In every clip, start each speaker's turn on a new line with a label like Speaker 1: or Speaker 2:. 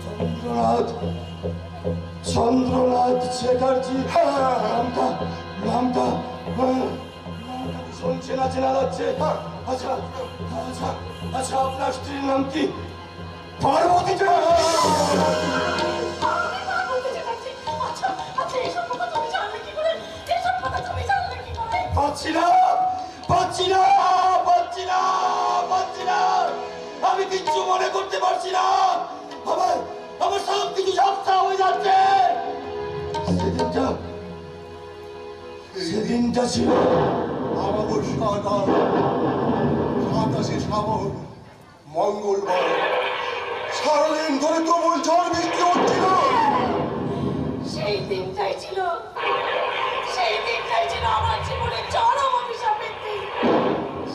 Speaker 1: চন্দ্রনাথ চন্দ্রনাথ চ্যাটার্জি। নামটা নামটা ভীষণ চেনা চেনা লাগছে। আচ্ছা আচ্ছা আচ্ছা, আপনার স্ত্রীর নাম কি? পার্বতী পাচ্ছি না পাচ্ছি না পাচ্ছি না পাচ্ছি না, আমি কিচ্ছু মনে করতে পারছি না। আমার আমার সব কিছু ঝাপসা হয়ে যাচ্ছে। সেদিনটা ছিল
Speaker 2: অমাবস্যা 27শে শ্রাবণ মঙ্গলবার। সারাদিন ধরে তুমুল ঝড় বৃষ্টি হচ্ছিল।
Speaker 3: সেই দিনটাই ছিল আমার জীবনের চরম অভিশাপের দিন।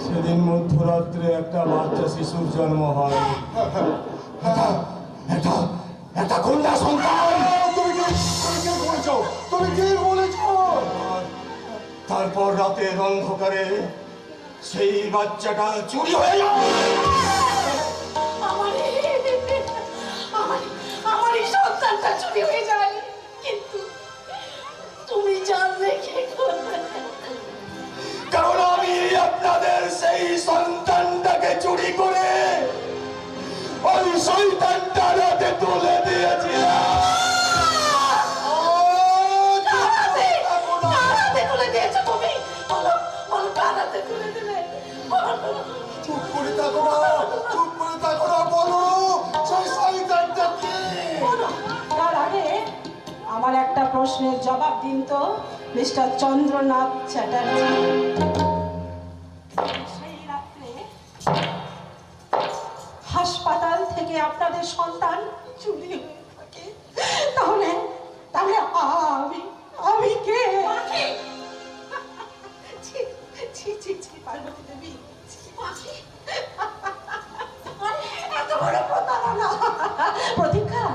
Speaker 1: সেদিন মধ্যরাত্রে একটা বাচ্চা শিশুর জন্ম হয়। একটা কন্যা সন্তান।
Speaker 2: তুমি কি বলেছ?
Speaker 1: তারপর রাতের অন্ধকারে সেই বাচ্চাটা চুরি হয়ে যায়।
Speaker 3: আমার এই সন্তানটা চুরি হয়ে যায়, কিন্তু তুমি জানলে কি করে?
Speaker 1: কারণ আমি আপনাদের সেই সন্তানটাকে চুরি করে ওই শয়তানটার হাতে তুলে দিয়েছিলাম।
Speaker 2: চুপ করে থাকো না, বলো সেই শয়তানটা কে?
Speaker 4: তার আগে আমার একটা প্রশ্নের জবাব দিন তো মিস্টার চন্দ্রনাথ চ্যাটার্জি। সেই রাত্রে হাসপাতাল থেকে আপনাদের সন্তান চুরি হয়ে থাকে, তাহলে তাহলে আমি কে? পার্বতী দেবী, এত বড় প্রতারণা! প্রতীক্ষা,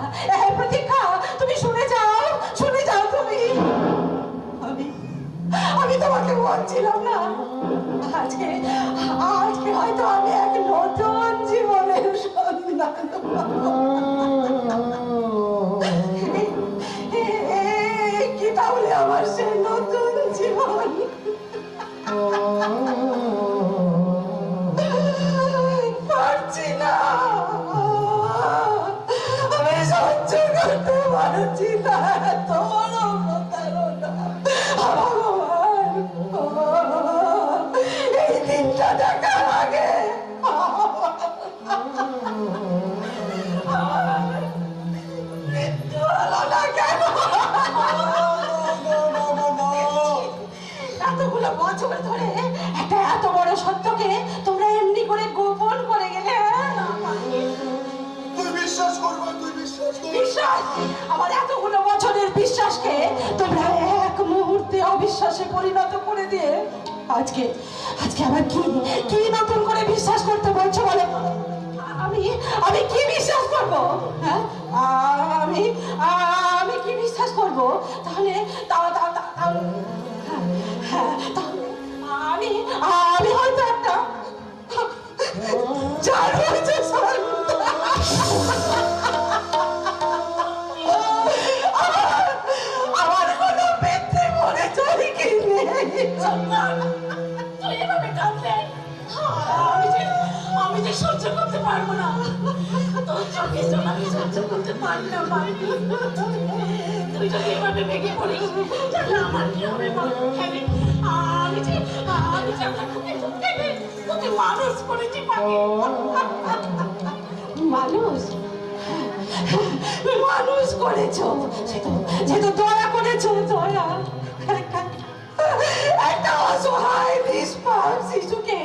Speaker 4: প্রতীক্ষা, তুমি শুনে যাও তুমি। আমি তোমাকে বলছিলাম না, আজকে হয়তো আমি এক নতুন জীবনের সন্ধান কি তাহলে আমার সেই নতুন জীবন? পারছি না, আমি সহ্য করতে পারছি না এত বড় প্রতারণা। ভগবান, এই দিনটা দেখার আগে মৃত্যু হলো না কেন? এতগুলো বছর ধরে একটা এত বড় সত্যকে তোমরা এমনি করে গোপন করে গেলে।
Speaker 2: তুই বিশ্বাস করবে?
Speaker 4: বিশ্বাস? আমার এতগুলো বছরের বিশ্বাসকে তোমরা এক মুহূর্তে অবিশ্বাসে পরিণত করে দিয়ে আজকে আবার কি নতুন করে বিশ্বাস করতে বলছো বলো? আমি কি বিশ্বাস করব? হ্যাঁ, আমি কি বিশ্বাস করব? তাহলে আমি হয়তো একটা আমার কোনো পেতে মনে চলে কি নেই।
Speaker 3: তুই এভাবে কাঁদলে আমি যে সহ্য করতে পারবো না। তোর চোখে জল আমি সহ্য করতে পারি না। তুই যদি এভাবে ভেঙে পড়িস তাহলে আমার কি হবে বল? আমি যে তোকে মানুষ করেছি।
Speaker 4: মানুষ করেছো, সে তো দয়া করেছো, দয়া। একটা অসহায় নিষ্পাপ শিশুকে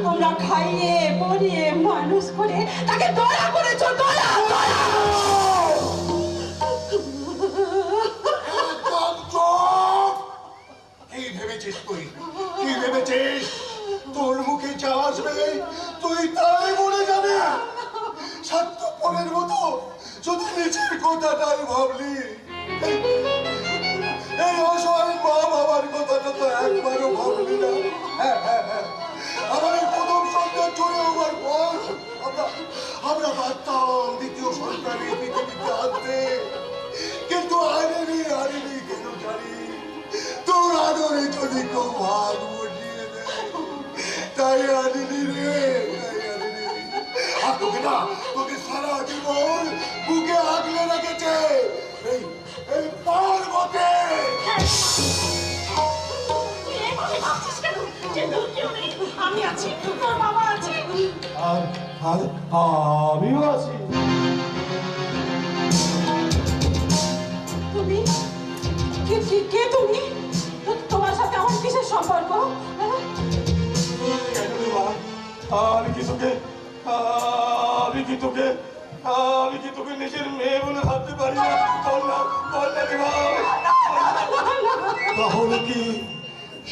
Speaker 4: তোমরা খাইয়ে পরিয়ে মানুষ করে তাকে দয়া করেছো, দয়া।
Speaker 2: কি ভেবেছিস তোর মুখে যা আসবে তুই তাই বলে যাবি? স্বার্থপরের মতো শুধু নিজের কথাটাই ভাবলি। এই অসহায় মা বাবার কথাটা তো একবারও ভাবলি না। আমার এই প্রথম সন্তান চলে যাওয়ার পর আমরা ভাবতাম দ্বিতীয়
Speaker 3: তোর কেউ নেই, আমি আছি, তোর বাবা আছে।
Speaker 1: আর আর আমিও আছি।
Speaker 4: তুমি কে তুমি? তোমার সাথে আমার কিসের সম্পর্ক? হ্যাঁ?
Speaker 1: আমি কি তোকে নিজের মেয়ে বলে ভাবতে পারি না?
Speaker 2: তাহলে কি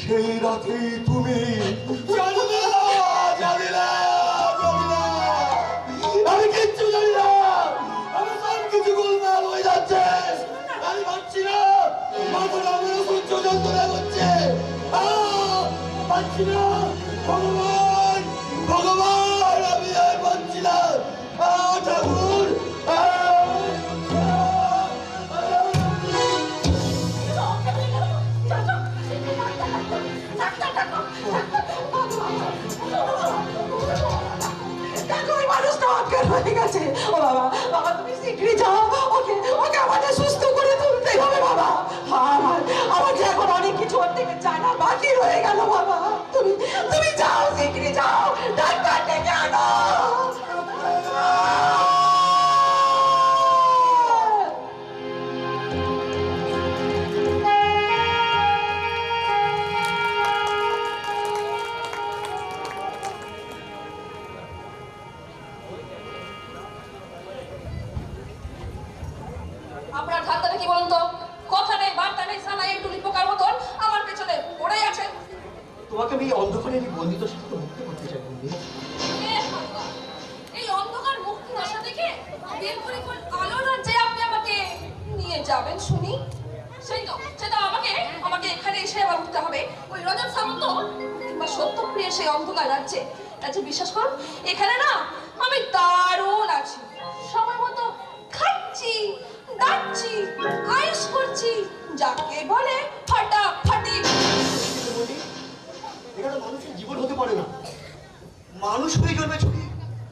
Speaker 2: সেই রাতেই তুমি
Speaker 1: আমি কিচ্ছু জানি না, আমি সব কিছু গোলমাল হয়ে যাচ্ছে। আমি পাচ্ছি না, মাথাটা আমার সহ্য যন্ত্রণা করছে। পাচ্ছি না, ভগবান ভগবান, আমি আর পাচ্ছি না। ঠাকুর
Speaker 4: দেখো, ওই মানুষটা অজ্ঞান হয়ে গেছে। ও বাবা, বাবা তুমি শীঘ্রই যাও, ওকে আমাদের সুস্থ করে তুলতে হবে বাবা। আমার যে এখন অনেক কিছু ওর থেকে জানা বাকি রয়ে গেল বাবা। তুমি যাও, শীঘ্রই যাও, ডাক্তার ডেকে আনো।
Speaker 5: আপনার ধাক্কাটা কি বলুন তো? কথা নেই, বার্তা নেই, সানা একটু পোকার মতন আমার পেছনে পড়েই আছেন।
Speaker 6: তোমাকে আমি এই অন্ধকারের বন্দিত সাথে মুক্ত করতে চাই বন্ধু।
Speaker 5: এই অন্ধকার মুক্তি দশা থেকে বের করে কোন আলোর রাজ্যে আপনি আমাকে নিয়ে যাবেন শুনি? সেটা আমাকে এখানে এসে আবার উঠতে হবে ওই রজত সামন্ত কিংবা সত্যপ্রিয় সেই অন্ধকার রাজ্যে। বিশ্বাস করুন, এখানে না আমি দারুণ আছি, সময় মতো খাচ্ছি, দাচ্ছি, আয়েশ করছি, যাকে বলে ফাটাফাটি।
Speaker 6: এখানে মানুষের জীবন হতে পারে না। মানুষ হয়ে জন্মেছ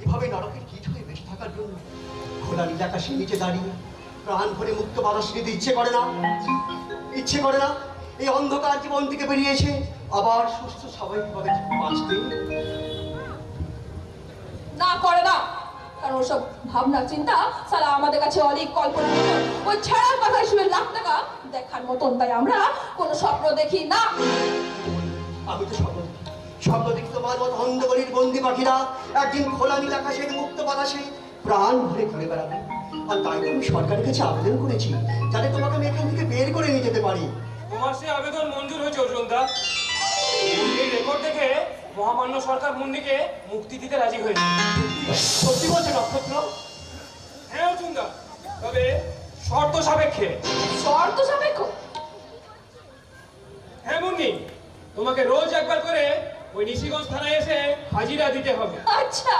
Speaker 6: এভাবে নরকের কীট হয়ে বেঁচে থাকার জন্য। খোলা নীল আকাশের নিচে দাঁড়িয়ে প্রাণ ভরে মুক্ত বাতাস নিতে ইচ্ছে করে না। এই অন্ধকার জীবন থেকে বেরিয়েছে আবার সুস্থ স্বাভাবিকভাবে বাঁচতে
Speaker 5: না করে না, কারণ ওসব ভাবনা চিন্তা সালা আমাদের কাছে অনেক কল্পনা মতন, ওই ছাড়ার কথায় শুনে লাখ টাকা দেখার মতন। তাই আমরা কোনো স্বপ্ন দেখি না।
Speaker 6: আমি তো স্বপ্ন দেখি তোমার মতো অন্ধকারের বন্দি পাখিরা একদিন খোলা নীল আকাশের মুক্ত বাতাসে প্রাণ ভরে ঘুরে বেড়াবে। আর তাই আমি সরকারের কাছে আবেদন করেছি যাতে তোমাকে আমি এখান থেকে বের করে নিয়ে যেতে পারি।
Speaker 7: তোমার সে আবেদন মঞ্জুর হয়েছে অর্জুনদা। এই রেকর্ড দেখে মহামান্য সরকার মুন্নিকে মুক্তি দিতে রাজি হয়েছে।
Speaker 6: সত্যি বলছে নক্ষত্র?
Speaker 7: হ্যাঁ অর্জুনদা, তবে শর্ত সাপেক্ষে।
Speaker 5: শর্ত সাপেক্ষ?
Speaker 7: হ্যাঁ মুন্নি, তোমাকে রোজ একবার করে ওই নিশিগঞ্জ থানায় এসে হাজিরা দিতে হবে।
Speaker 5: আচ্ছা,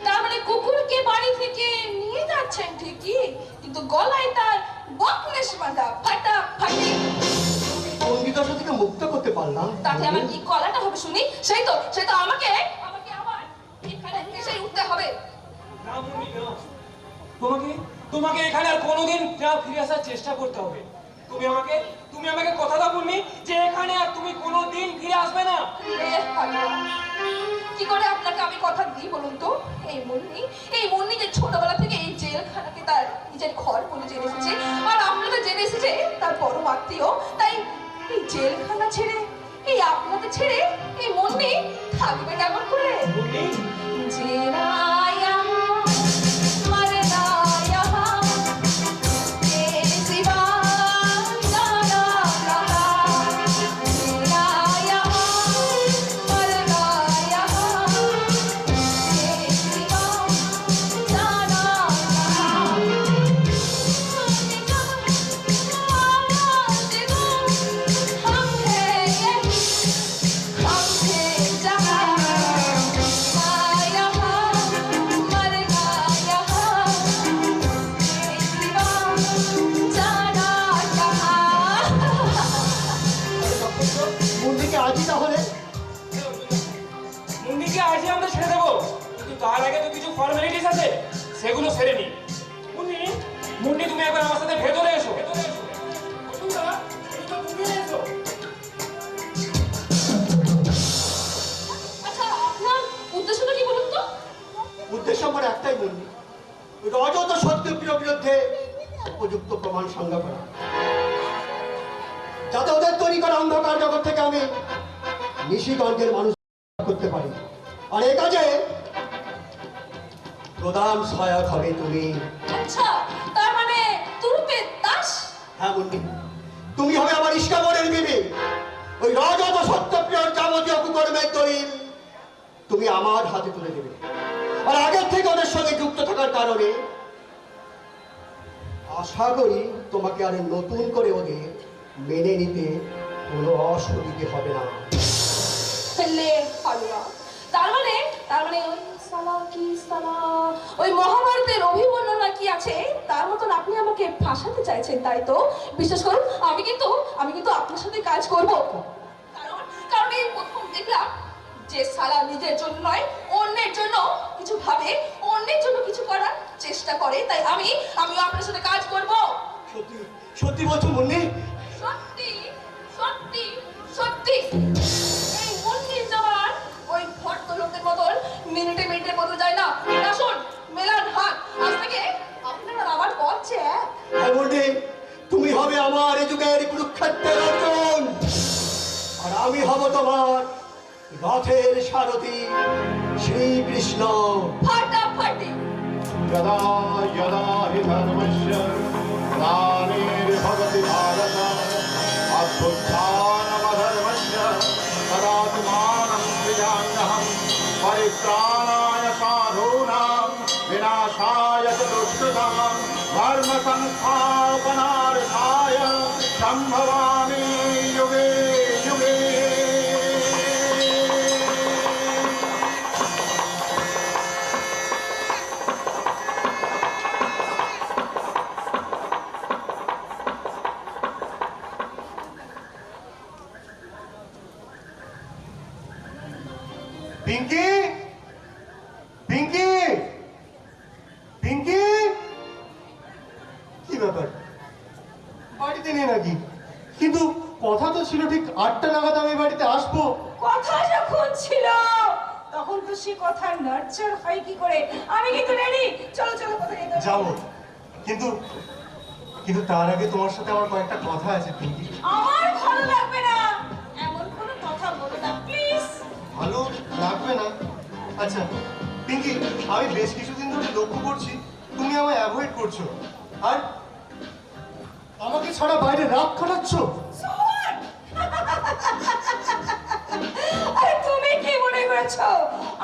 Speaker 5: তার মানে কুকুরকে বাড়ি থেকে নিয়ে যাচ্ছেন ঠিকই, কিন্তু গলায় তার বকলেশ বাঁধা ফাটাফাটি।
Speaker 6: বন্দিদশা থেকে মুক্ত করতে পারলাম,
Speaker 5: তাতে আমার কি কলাটা হবে শুনি? সেই তো আমাকে আবার এখানে এসে উঠতে হবে।
Speaker 7: না মুন্নি না, তোমাকে এখানে আর কোনোদিন না ফিরে আসার চেষ্টা করতে হবে। তুমি আমাকে কথা দাও মুন্নি যে এখানে আর তুমি কোনোদিন ফিরে আসবে না।
Speaker 5: কি করে আপনাকে আমি কথা দিই বলুন তো? এই মুন্নি যে ছোটবেলা থেকে এই জেলখানাকে তার নিজের ঘর বলে জেনে এসেছে, আর আপনাকে জেনে এসেছে তার পরম আত্মীয়। তাই এই জেলখানা ছেড়ে, এই আপনাকে ছেড়ে এই মুন্নি থাকবে কেমন করে? জেরা
Speaker 7: মুন্নিকে আজই আমরা ছেড়ে দেবো, কিন্তু তার আগে তো কিছু ফর্মালিটিস আছে, সেগুলো সেরে নি। মুন্নি তুমি একবার আমার সাথে ভেতরে এসো। অর্জুনদা, তুমি তো ভেতরে এসো।
Speaker 6: রজত সত্যপ্রিয় বিরুদ্ধে উপযুক্ত প্রমাণ সংগ্রহ করা, যাতে ওদের তৈরি করা অন্ধকার জগৎ থেকে আমি নিশিগঞ্জের মানুষ করতে পারি। আর এ কাজে প্রধান সহায়ক হবে তুমি।
Speaker 5: আচ্ছা, তার মানে তুরুপে দাস?
Speaker 6: হ্যাঁ মুন্নি, তুমি হবে আমার ইস্কাবরের বিবি। ওই রজত সত্যপ্রিয়র যাবতীয় কুকর্মের দলিল তুমি আমার হাতে তুলে দেবে। আর আগের থেকে ওদের সঙ্গে যুক্ত থাকার কারণে আশা করি তোমাকে আর নতুন করে ওদের মেনে নিতে কোনো অসুবিধে হবে না।
Speaker 5: লে হালুয়া। তার মানে ওই সালা কি সালা, ওই মহাভারতের অভিবর্ণনা কি আছে তার মতন আপনি আমাকে ফাঁসাতে চাইছেন, তাই তো? বিশ্বাস করুন, আমি কিন্তু আপনার সাথে কাজ করব। কারণ এই প্রথম দেখলাম যে সালা নিজের জন্য নয় অন্যের জন্য কিছু ভাবে, অন্যের জন্য কিছু করার চেষ্টা করে, তাই আমিও আপনার সাথে কাজ করব।
Speaker 6: সত্যি সত্যি বলছো মুন্নি?
Speaker 5: সত্যি সত্যি সত্যি। এই মুন্নির জবান ওই ভট্ট লোকের মতন মিনিটে মিনিটে বদলে যায় না। আসুন মেলান হাত, আজ থেকে আপনারা আমার পথ চেয়ে এক।
Speaker 6: হ্যাঁ মুন্নি, তুমি হবে আমার এ যুগের কুরুক্ষেত্রের অর্জুন, আর আমি হব তোমার রথের সারথি শ্রীকৃষ্ণ।
Speaker 5: ফাটাফাটি।
Speaker 2: यदा यदा हि धर्मस्य ग्लानिर्भवति भारत अभ्युत्थानमधर्मस्य तदात्मानं सृजाम्यहं परित्राणाय साधूनां विनाशाय च दुष्कृतां धर्मसंस्थापनार्थाय सम्भवामि युगे युगे। পিঙ্কি, পিঙ্কি, পিঙ্কি, কি ব্যাপার বাড়িতে নেই নাকি? কিন্তু কথা তো ছিল ঠিক 8টা নাগাদ আমি বাড়িতে আসবো।
Speaker 4: কথা যখন ছিল তখন তো সে কথা নার্চার হয় কি করে? আমি কিন্তু রেডি, চলো চলো কোথায় যেতে হবে?
Speaker 2: যাবো, কিন্তু কিন্তু তার আগে তোমার সাথে আমার কয়েকটা কথা আছে পিঙ্কি।
Speaker 4: আমার ভালো লাগবে না এমন কোনো কথা বলো না প্লিজ।
Speaker 2: ভালো লাগবে না? আচ্ছা পিঙ্কি, আমি বেশ কিছুদিন ধরে লক্ষ্য করছি তুমি আমায় অ্যাভয়েড করছো, আর আমাকে ছাড়া বাইরে রাগ খাটাচ্ছ।
Speaker 4: সোহন! আরে তুমি কি মনে করেছো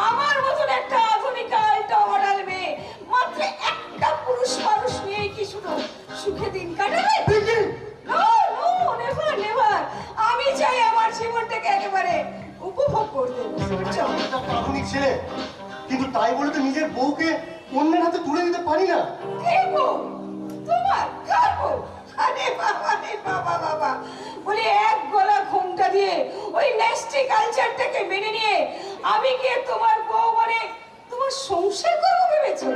Speaker 4: আমার মতন একটা আধুনিক মডেল মেয়ে মাত্র একটা পুরুষ মানুষ নিয়ে কি শুধু সুখে দিন কাটাবে?
Speaker 2: Pinki,
Speaker 4: no no, never never. আমি চাই আমার জীবনটাকে একেবারে উপভোগ করতে।
Speaker 2: আচ্ছা আমি একটা আধুনিক ছেলে, কিন্তু তাই বলে তো নিজের বউকে অন্যের হাতে তুলে দিতে পারি না।
Speaker 4: কে বউ? তোমার কার বউ? আরে বাবা রে বাবা বাবা, বলি এক গলা ঘুমটা দিয়ে ওই নেস্টি কালচারটাকে মেনে নিয়ে আমি কি তোমার বউ মানে তোমার সংসার করবো ভেবেছো?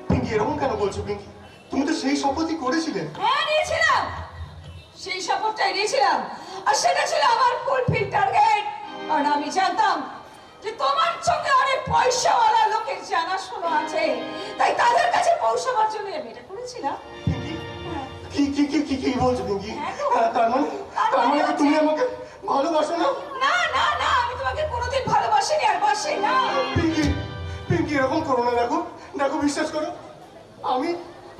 Speaker 2: পিঙ্কি এরকম কেন বলছো পিঙ্কি? তুমি তো সেই শপথই করেছিলে।
Speaker 4: হ্যাঁ নিয়েছিলাম, সেই শপথটাই নিয়েছিলাম, আর সেটা ছিল আমার ফুলফিল টার্গেট। কারণ আমি জানতাম যে তোমার সঙ্গে অনেক পয়সাওয়ালা লোকের জানাশোনা আছে, তাই তাদের কাছে পৌঁছাবার জন্য আমি এটা করেছিলাম।
Speaker 2: কি কি কি কি কি বলছো পিঙ্কি?
Speaker 4: হ্যাঁ গো।
Speaker 2: তার মানে কি তুমি আমাকে ভালোবাসো না?
Speaker 4: না না না, আমি তোমাকে কোনোদিন ভালোবাসিনি আর বাসি না।
Speaker 2: পিঙ্কি, পিঙ্কি এরকম করো না। দেখো দেখো, বিশ্বাস করো, আমি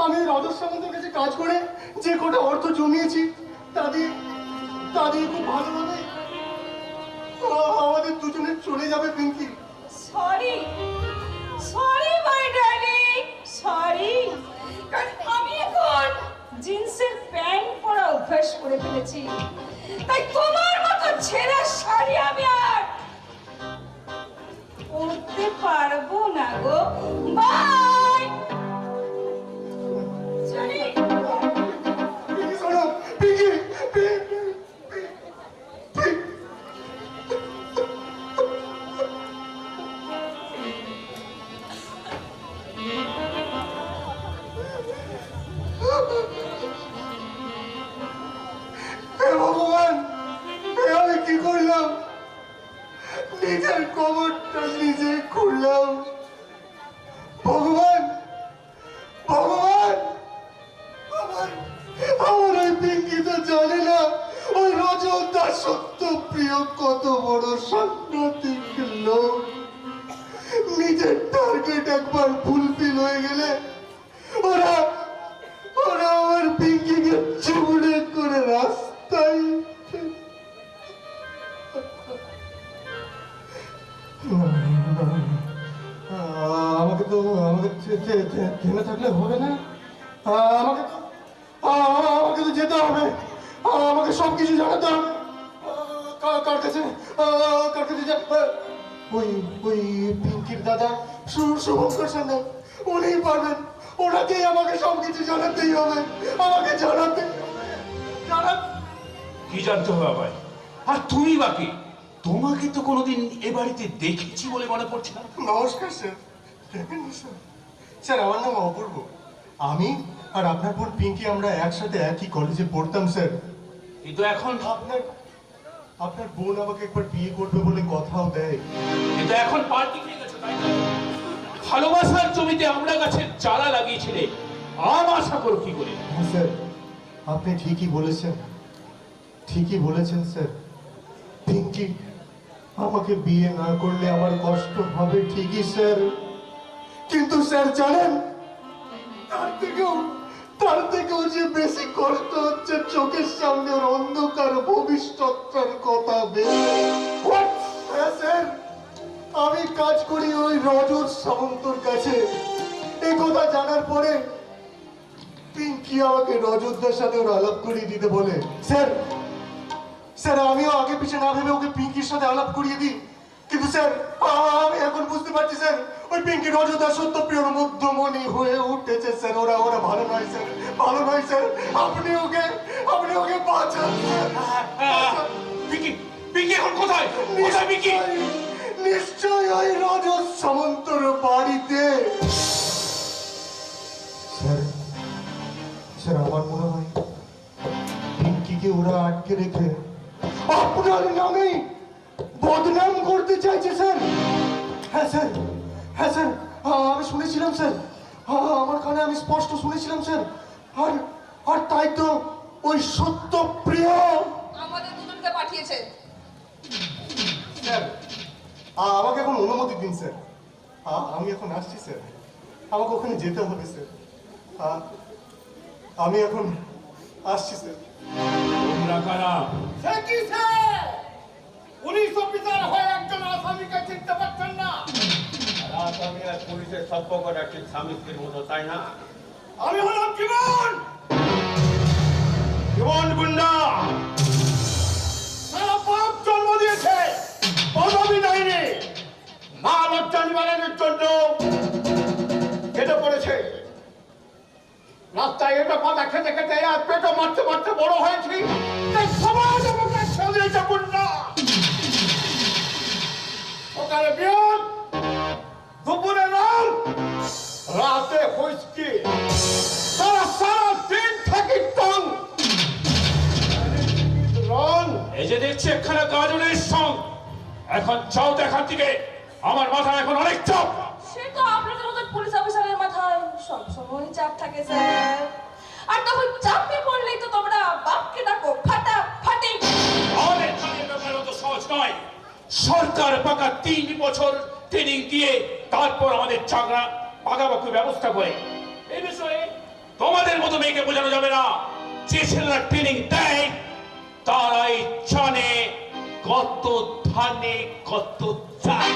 Speaker 2: আমি রজত সামন্তের কাছে কাজ করে যে কটা অর্থ জমিয়েছি তা দিয়ে খুব ভালোভাবে আমাদের দুজনের চলে যাবে Pinki.
Speaker 4: Sorry sorry my darling, sorry. কারণ আমি এখন জিন্সের প্যান্ট পরা অভ্যাস করে ফেলেছি, তাই তোমার মতো ছেঁড়া শাড়ি আমি আর পরতে পারবো না গো। বাই। চলি।
Speaker 2: পিঙ্কি শোনো, পিঙ্কি, পিঙ্কি, পিঙ্কি। হে ভগবান, আমি কি থেমে থাকলে হবে না। আমাকে তো আমাকে তো যেতে হবে। আমাকে সব কিছু জানাতে হবে। কার কাছে ওই ওই পিঙ্কির দাদা শুভঙ্কর সান্যাল, উনিই পারবেন। ওনাকেই আমাকে সব কিছু জানাতেই হবে। আমাকে জানাতে
Speaker 8: কি জানতে হবে আবার? আর তুমি বাকি, তোমাকে তো কোনোদিন এ বাড়িতে দেখেছি বলে মনে পড়ছে না।
Speaker 2: নমস্কার স্যার। স্যার আমার নাম অপূর্ব। আমি আর আপনার বোন পিঙ্কি আমরা একসাথে একই কলেজে পড়তাম স্যার।
Speaker 8: কিন্তু এখন
Speaker 2: আপনার বোন আমাকে একবার বিয়ে করবে বলে কথাও দেয়।
Speaker 8: কিন্তু এখন পার্টি হয়ে গেছে, তাই না? ভালোবাসার জমিতে আমরা গাছের চারা লাগিয়েছিলে, আম আশা করো কি করে?
Speaker 2: হ্যাঁ স্যার, আপনি ঠিকই বলেছেন স্যার। পিঙ্কি আমাকে বিয়ে না করলে আমার কষ্ট হবে ঠিকই স্যার, কিন্তু স্যার জানেন তার থেকেও যে বেশি কষ্ট হচ্ছে চোখের সামনে ওর অন্ধকার ভবিষ্যৎটার কথা ভেবে। হ্যাঁ স্যার, আমি কাজ করি ওই রজত সামন্তর কাছে। এই কথা জানার পরে পিঙ্কি আমাকে রজতদার সাথে ওর আলাপ করিয়ে দিতে বলে। স্যার আমিও আগে পিছে না ভেবে ওকে পিঙ্কির সাথে আলাপ করিয়ে দিই, কিন্তু স্যার আমি এখন বুঝতে পারছি স্যার ওই পিঙ্কি রজতদার সত্যপ্রিয়র মধ্যমণি হয়ে উঠেছে স্যার। ওরা ভালো নয় স্যার। আপনি ওকে বাঁচান স্যার।
Speaker 8: পিঙ্কি এখন কোথায়? পিঙ্কি
Speaker 2: নিশ্চয় ওই রজত সামন্তর বাড়িতে। স্যার আমার মনে হয় পিঙ্কিকে ওরা আটকে রেখে আপনার নামেই বদনাম করতে চাইছে স্যার। হ্যাঁ স্যার আমি শুনেছিলাম স্যার, আমার কানে আমি স্পষ্ট শুনেছিলাম স্যার। আর তাই তো ওই সত্যপ্রিয়
Speaker 5: আমাদের দুজনকে পাঠিয়েছে।
Speaker 2: স্যার আমাকে এখন অনুমতি দিন স্যার। আমি এখন আসছি স্যার, আমাকে ওখানে যেতে হবে স্যার। আমি এখন আসছি স্যার।
Speaker 8: তোমরা কারা?
Speaker 1: কি স্যার, পুলিশ অফিসার হয়ে একজন আসামিকে চিনতে পারছেন না?
Speaker 9: আসামি আর পুলিশের সম্পর্কটা ঠিক স্বামী স্ত্রীর মতো, তাই না?
Speaker 1: আমি হলাম জীবন গুন্ডা। সারা পাপ জন্ম দিয়েছে পদবী দেয়নি, মা লজ্জা নিবারণের জন্য কেটে পড়েছে। রাস্তায় এটা পাতা খেতে খেতে আর পেটে মারতে মারতে বড় হয়েছি। সমাজ আমাকে সাজিয়েছে গুন্ডা। সকালে বিয়ার, দুপুরে রাম, রাতে হুইস্কি, সারা দিন থাকি টং।
Speaker 8: এই যে দেখছি একখানা গাজনের সং। এখন চাও দেখার দিকে, আমার মাথায় এখন অনেক চাপ।
Speaker 5: সে তো আপনাদের মতো পুলিশ অফিসারের মাথায় সবসময় চাপ থাকে স্যার। আর তখন চাপে পড়লেই তো তোমরা বাপকে ডাকো ফাটাফাটি।
Speaker 8: আমাদের কাজের ব্যাপার অত সহজ নয়। সরকার পাকা 3 বছর ট্রেনিং দিয়ে তারপর আমাদের চাকরা পাকাপাকি ব্যবস্থা করে। এই বিষয়ে তোমাদের মতো মেয়েকে বোঝানো যাবে না। যে ছেলেরা ট্রেনিং দেয় তারাই জানে কত ধানে কত চাল।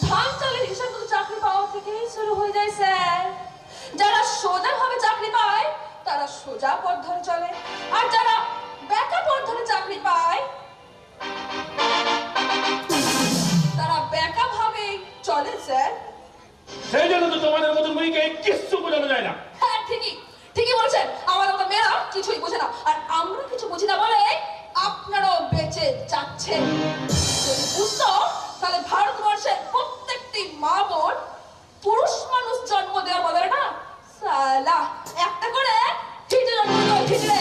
Speaker 5: ধান চালের হিসাব তো চাকরি পাওয়া থেকেই শুরু হয়ে যায় স্যার। যারা সোজা ভাবে চাকরি পায় তারা সোজা পথ ধরে চলে, আর যারা বেঁকা পথ ধরে চাকরি পায় তারা বেঁকা ভাবে চলে স্যার।
Speaker 8: সেই জন্য তো তোমাদের মতো মেয়েকে কিচ্ছু বোঝানো যায় না।
Speaker 5: হ্যাঁ ঠিকই বলছেন। আমাদের মতো মেয়েরা কিছুই বোঝে না, আর আমরা কিছু বুঝি না বলে আপনারাও বেঁচে যাচ্ছেন। যদি বুঝতো তাহলে ভারতবর্ষের প্রত্যেকটি মা বোন পুরুষ মানুষ জন্ম দেওয়ার বদলে না সালা একটা করে ঠিকরে জন্ম দেয়, ঠিকরে।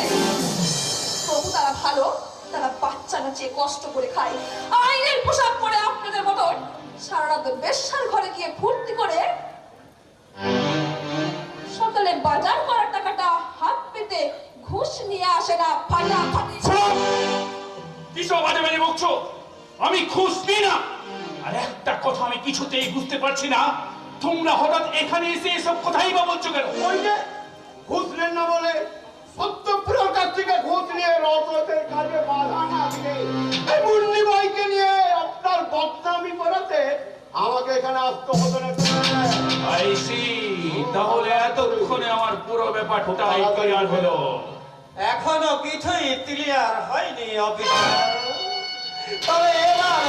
Speaker 5: তবু তারা ভালো, তারা বাচ্চা নাচিয়ে কষ্ট করে খায়, আইনের পোশাক পরে আপনাদের মতন সারা রাত বেশ্যার ঘরে গিয়ে ফুর্তি করে সকালে বাজার করার টাকাটা হাত পেতে ঘুষ নিয়ে আসে না ফাটাফাটি।
Speaker 8: কিসব বাজে বাজে বকছো? আমি ঘুষ নিই না। আর একটা কথা আমি কিছুতেই বুঝতে পারছি না, তোমরা হঠাৎ এখানে এসে এসব কথাই বা বলছো কেন?
Speaker 1: ওই যে ঘুষ নেন না বলে সত্যপ্রিয়র কাছ থেকে ঘুষ নিয়ে রজতের কাজে বাধা না দিয়ে এই মুন্নি ভাইকে নিয়ে আপনার বদনামি করাতে
Speaker 9: আমাকে এখানে আসতে হবে না।
Speaker 8: আইসি, তাহলে এতক্ষণে আমার পুরো ব্যাপারটাই ক্লিয়ার হলো।
Speaker 10: এখনো কিছুই ক্লিয়ার হয়নি অফিসার, তবে এবার